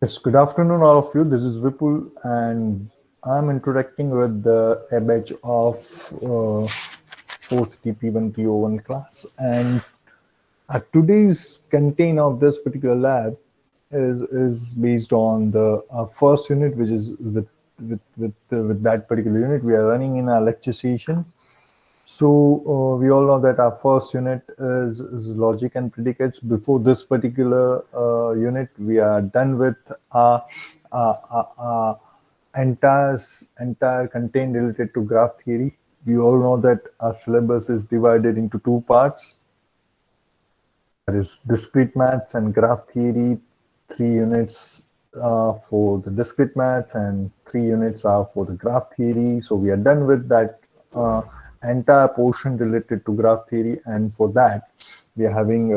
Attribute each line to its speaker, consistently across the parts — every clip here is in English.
Speaker 1: Yes, good afternoon, all of you. This is Vipul, and I'm interacting with a batch of fourth TP1 PO1 class. And today's content of this particular lab is based on the first unit, which is with that particular unit we are running in our lecture session. So we all know that our first unit is logic and predicates. Before this particular unit, we are done with our entire content related to graph theory. We all know that our syllabus is divided into two parts. That is discrete maths and graph theory. 3 units for the discrete maths and 3 units are for the graph theory. So we are done with that entire portion related to graph theory, and for that we are having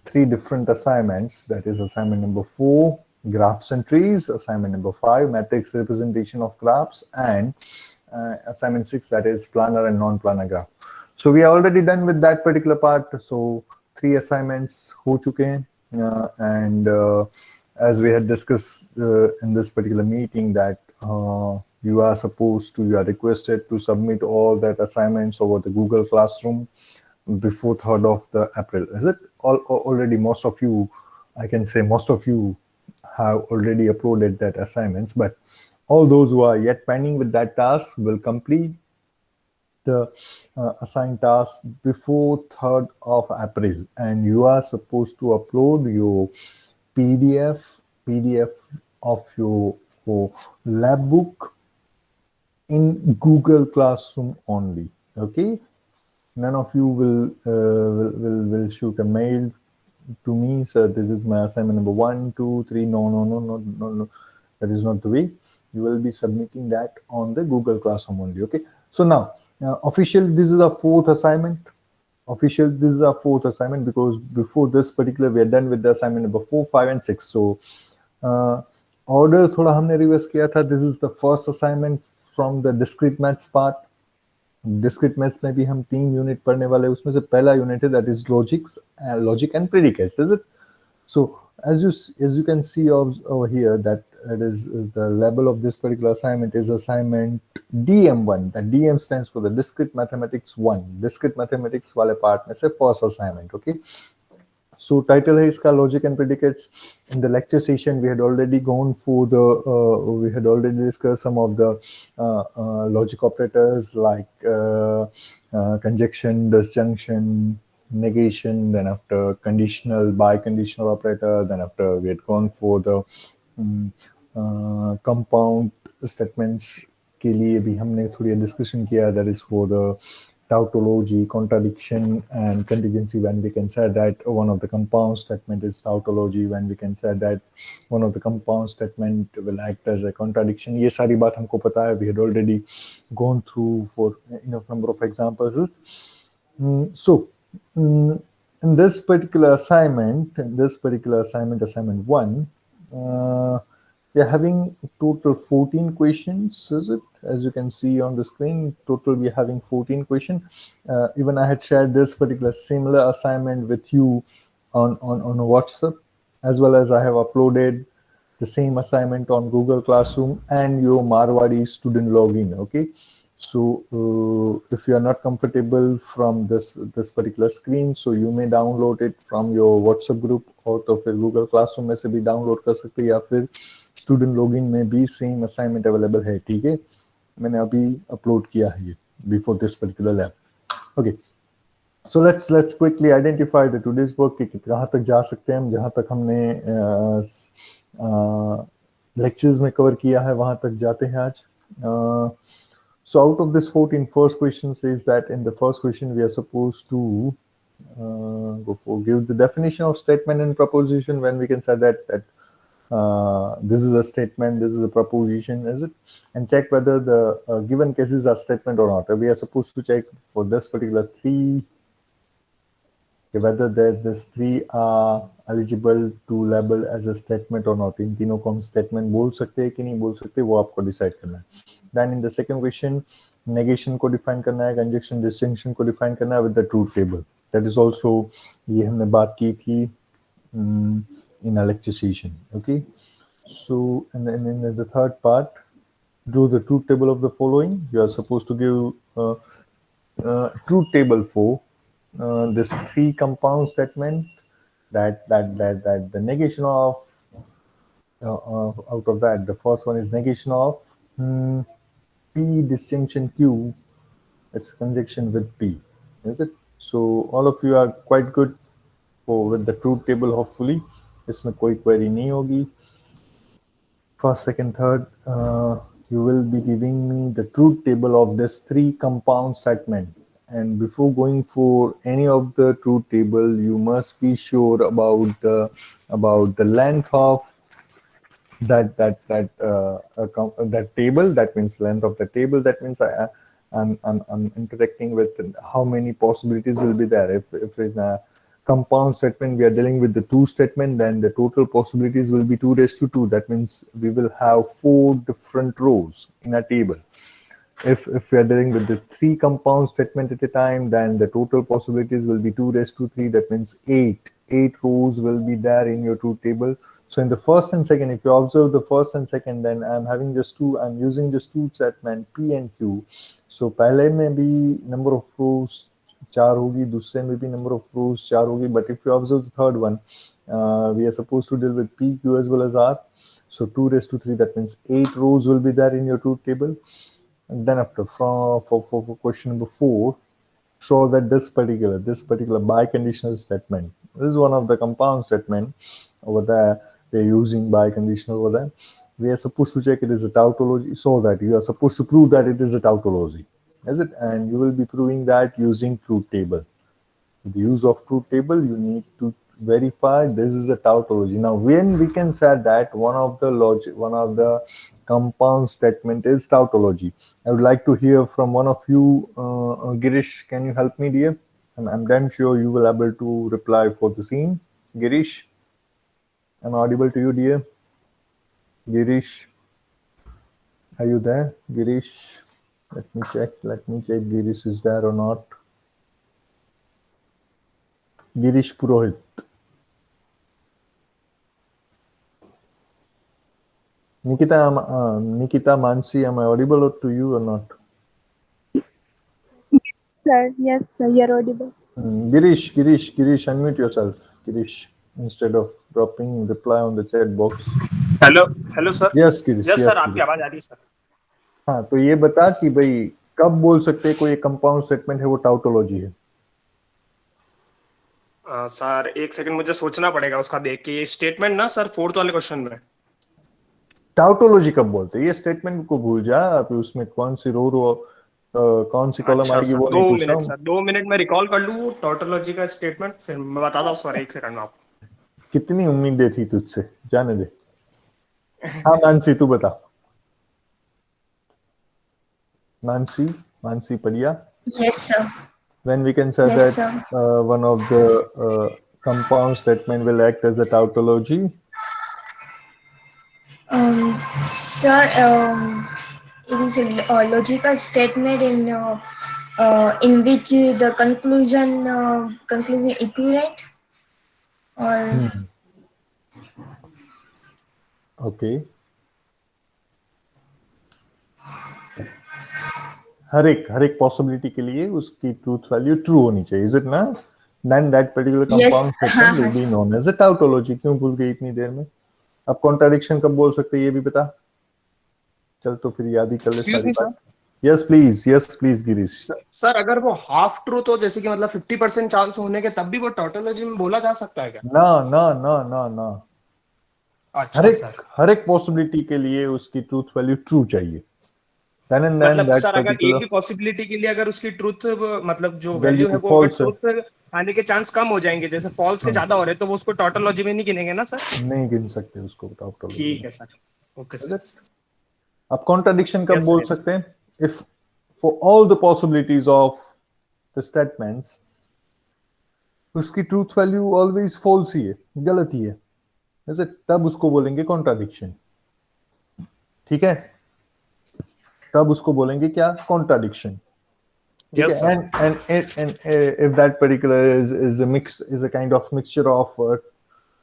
Speaker 1: three different assignments. That is assignment number 4, graphs and trees; assignment number 5, matrix representation of graphs; and assignment 6, that is planar and non-planar graph. So we are already done with that particular part. So 3 assignments ho chuke hain, and as we had discussed in this particular meeting, that you are requested to submit all that assignments over the Google Classroom before 3rd of the April. Is it already? Most of you, I can say most of you have already uploaded that assignments, but all those who are yet pending with that task will complete the assigned task before 3rd of April, and you are supposed to upload your PDF of your lab book in Google Classroom only. Okay, none of you will shoot a mail to me, sir, this is my assignment number 1, 2, 3. No. That is not the way. You will be submitting that on the Google Classroom only. Okay. So now, official, this is a 4th assignment. Official, this is a 4th assignment, because before this particular, we are done with the assignment number 4, 5, and 6. So, order thoda हमने reverse किया था. This is the first assignment from the discrete maths part. Discrete maths में भी हम 3 unit पढ़ने वाले हैं. उसमें से पहला यूनिट है, that is logic and predicates. Is it? So as you can see over here, that it is the label of this particular assignment is assignment DM1. That DM stands for the discrete mathematics 1. Discrete mathematics वाले part में से first assignment. Okay. So title है इसका logic and predicates. In the lecture session, we had already gone for the we had already discussed some of the logic operators like conjunction, disjunction, negation. Then after conditional, biconditional operator. Then after we had gone for the compound statements के लिए भी हमने थोड़ी discussion किया. That is for the tautology, contradiction, and contingency, when we can say that one of the compound statement is tautology, when we can say that one of the compound statement will act as a contradiction. ये सारी बात हमको पता है. We had already gone through for enough number of examples. So in this particular assignment, assignment 1, we are having total 14 questions, is it? As you can see on the screen, total we are having 14 questions. Even I had shared this particular similar assignment with you on WhatsApp, as well as I have uploaded the same assignment on Google Classroom and your Marwari student login. Okay. So if you are not comfortable from this particular screen, so you may download it from your WhatsApp group, और तो फिर Google Classroom में से भी download कर सकते हैं, या फिर student login में भी same assignment available है. ठीक है, मैंने अभी upload किया है ये before this particular lab. Okay, so let's quickly identify the today's work कि कहाँ तक जा सकते हैं हम. जहाँ तक हमने lectures में cover किया है वहाँ तक जाते हैं आज. So out of this 14, first question says that in the first question we are supposed to give the definition of statement and proposition, when we can say that this is a statement, this is a proposition, is it? And check whether the given cases are statement or not. We are supposed to check for this particular 3 whether this 3 are eligible to label as a statement or not. इन तीनों को हम statement बोल सकते हैं कि नहीं बोल सकते, वो आपको decide करना है. Then in the second question, negation को define करना है, conjunction, disjunction को define करना है with the truth table. That is also, ये हमने बात की थी in a lecture session. Okay, so and then in the third part, draw the truth table of the following. You are supposed to give truth table for this three compound statement that the negation of out of that, the first one is negation of P disjunction Q. It's conjunction with P, is it? So all of you are quite good for with the truth table. Hopefully, इसमें कोई query नहीं होगी. First, second, third, you will be giving me the truth table of this three compound segment. And before going for any of the truth table, you must be sure about the length of that table. That means length of the table. That means I'm interacting with how many possibilities will be there. If in a compound statement we are dealing with the two statement, then the total possibilities will be 2 raised to 2. That means we will have 4 different rows in a table. If we are dealing with the three compound statement at a time, then the total possibilities will be 2 raised to 3. That means 8 rows will be there in your truth table. So in the first and second, if you observe the first and second, then I'm using just two statement P and Q. So पहले में भी number of rows 4 होगी, दूसरे में भी number of rows 4 होगी. But if you observe the third one, we are supposed to deal with P, Q as well as R. So 2 raised to 3, that means 8 rows will be there in your truth table. And then after for question number 4, show that this particular biconditional statement, this is one of the compound statement over there. They're using biconditional over there. We are supposed to check it is a tautology, so that you are supposed to prove that it is a tautology, is it? And you will be proving that using truth table. With the use of truth table, you need to verify this is a tautology. Now, when we can say that one of the compound statement is tautology, I would like to hear from one of you. Girish, can you help me, dear? I'm damn sure you will able to reply for the same. Girish, am I audible to you, dear? Girish, are you there? Girish, let me check. Girish is there or not. Girish Purohit. Nikita Mansi, am I audible to you or not?
Speaker 2: Sir, yes, sir, you're audible.
Speaker 1: Girish, unmute yourself. Girish, instead of dropping reply on the chat box.
Speaker 3: Hello sir.
Speaker 1: Yes, Girish.
Speaker 3: Yes sir, आपकी आवाज आ रही है sir.
Speaker 1: हाँ, तो ये बता कि भाई कब बोल सकते हैं कोई कंपाउंड स्टेटमेंट है वो टाउटोलॉजी है?
Speaker 3: सर एक सेकंड मुझे सोचना पड़ेगा उसका देख के. ये स्टेटमेंट ना सर फोर्थ वाले क्वेश्चन में
Speaker 1: टाउटोलॉजी कब बोलते हैं? ये स्टेटमेंट को भूल जा. आप उसमें कौन सी रो कौन सी कॉलम आएगी वो नहीं पूछ रहा हूँ.
Speaker 3: 2 मिनट में रिकॉल कर लूँ टाउटोलॉजी का स्टेटमेंट, फिर मैं बताता हूँ सर. एक सेकंड में आपको.
Speaker 1: कितनी उम्मीदें थी तुझसे, जाने दे. हाँ मानसी, तू बता. Mansi Padilla.
Speaker 2: Yes, sir.
Speaker 1: When we can say
Speaker 2: Yes,
Speaker 1: that one of the compound statement will act as a tautology?
Speaker 2: Sir, it is a logical statement in which the conclusion equivalent or
Speaker 1: Okay. हर एक possibility के लिए उसकी truth value true होनी चाहिए, is it ना? Then that particular compound statement will be known as a tautology. क्यों भूल गई इतनी देर में? अब कॉन्ट्राडिक्शन कब बोल सकते हैं ये भी बता. चल तो फिर याद ही कर ले सारी बात. Yes please Girish.
Speaker 3: सर अगर वो हाफ ट्रूथ हो, जैसे कि मतलब 50% चांस होने के, तब भी वो टाउटोलॉजी में बोला जा सकता है क्या?
Speaker 1: ना. अच्छा, हर एक पॉसिबिलिटी के लिए उसकी ट्रूथ वैल्यू ट्रू चाहिए.
Speaker 3: मतलब सर अगर एक भी पॉसिबिलिटी के लिए अगर उसकी ट्रूथ मतलब जो वैल्यू है वो ट्रूथ आने के चांस कम हो जाएंगे, जैसे फॉल्स के ज्यादा हो रहे, तो वो उसको टॉटोलॉजी में नहीं गिनेंगे ना सर?
Speaker 1: नहीं गिन सकते उसको टॉटोलॉजी.
Speaker 3: ठीक है सर. Okay sir.
Speaker 1: अब कॉन्ट्राडिक्शन कब बोल सकते हैं? If for all the possibilities of the statements उसकी ट्रूथ वैल्यू ऑलवेज फॉल्स ही है, गलत ही है, जैसे तब उसको बोलेंगे कॉन्ट्राडिक्शन. ठीक है, तब उसको बोलेंगे क्या? Contradiction.
Speaker 3: Yes, sir.
Speaker 1: And if that particular is a kind of mixture of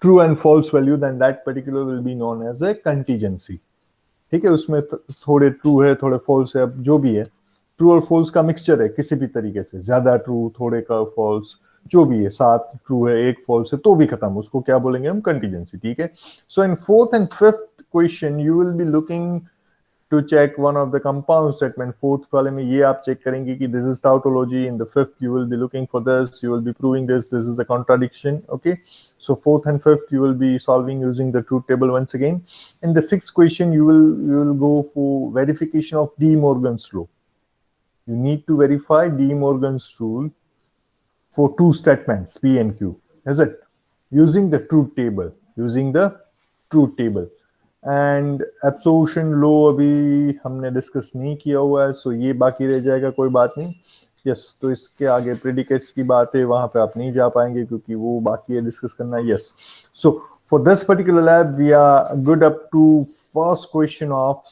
Speaker 1: true and false value, then that particular will be known as a contingency. ठीक है, उसमें थोड़े ट्रू है थोड़े फॉल्स है, अब जो भी है ट्रू और फॉल्स का मिक्सचर है किसी भी तरीके से, ज्यादा ट्रू थोड़े का फॉल्स, जो भी है 7 ट्रू है 1 फॉल्स है तो भी खत्म, उसको क्या बोलेंगे हम, कंटीजेंसी. ठीक है. So in fourth and fifth question you will be looking to check one of the compound statement. Fourth वाले में ये आप चेक करेंगे कि this is tautology. In the fifth you will be looking for this, you will be proving this is the contradiction. Okay, so fourth and fifth you will be solving using the truth table once again. In the sixth question you will go for verification of De Morgan's law. You need to verify De Morgan's rule for two statements P and Q, is it, using the truth table. And absorption लो अभी हमने discuss नहीं किया हुआ है, सो ये बाकी रह जाएगा, कोई बात नहीं. यस, तो इसके आगे प्रेडिकेट्स की बात है, वहां पे आप नहीं जा पाएंगे क्योंकि वो बाकी है डिस्कस करना. Yes, so for this particular lab we are good up to first question of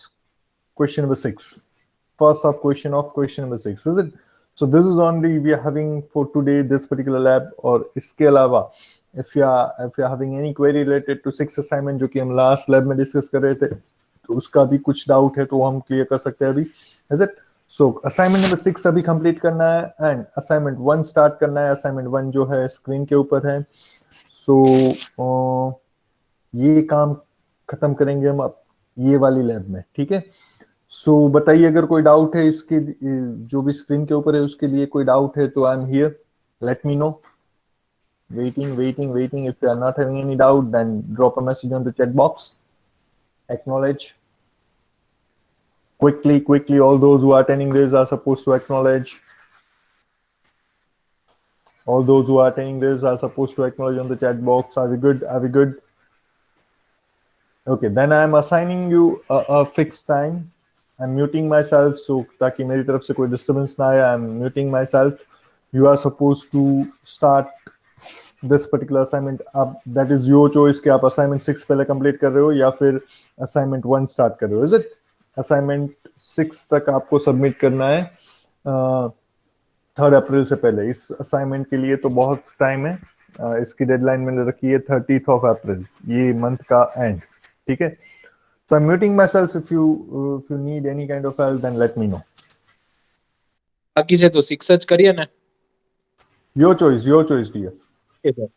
Speaker 1: question number 6. First of question number 6, is it? So this is only we are having for today this particular lab. और इसके अलावा if you are having any query related to 6 assignment जो कि हम last lab में discuss कर रहे थे, तो उसका भी कुछ doubt है तो हम clear कर सकते हैं अभी, is it? So assignment number 6 अभी complete करना है and assignment 1 start करना है. assignment 1 जो है screen के ऊपर है. So ये काम खत्म करेंगे हम अब ये वाली लैब में. ठीक है. सो बताइए अगर कोई डाउट है इसके, जो भी स्क्रीन के ऊपर है उसके लिए कोई डाउट है तो I am here, let me know. waiting. If you are not having any doubt, then drop a message on the chat box. Acknowledge quickly. All those who are attending this are supposed to acknowledge. On the chat box. Are we good? Okay, then I am assigning you a fixed time. I'm muting myself so ताकि मेरी तरफ से कोई disturbance ना आए. I'm muting myself. You are supposed to start this particular assignment. अब that is your choice कि आप assignment 6 पहले complete कर रहे हो या फिर assignment 1 start कर रहे हो. Is it? Assignment 6 तक आपको submit करना है 3rd अप्रैल से पहले. इस assignment के लिए तो बहुत टाइम है. इसकी deadline मैंने रखी है 30th of April, ये month का end. ठीक है. So I'm muting myself. If you need any kind of help, then let me know.
Speaker 4: बाकी से तो 6 करिए ना.
Speaker 1: Your choice, dear.
Speaker 4: Okay, sir.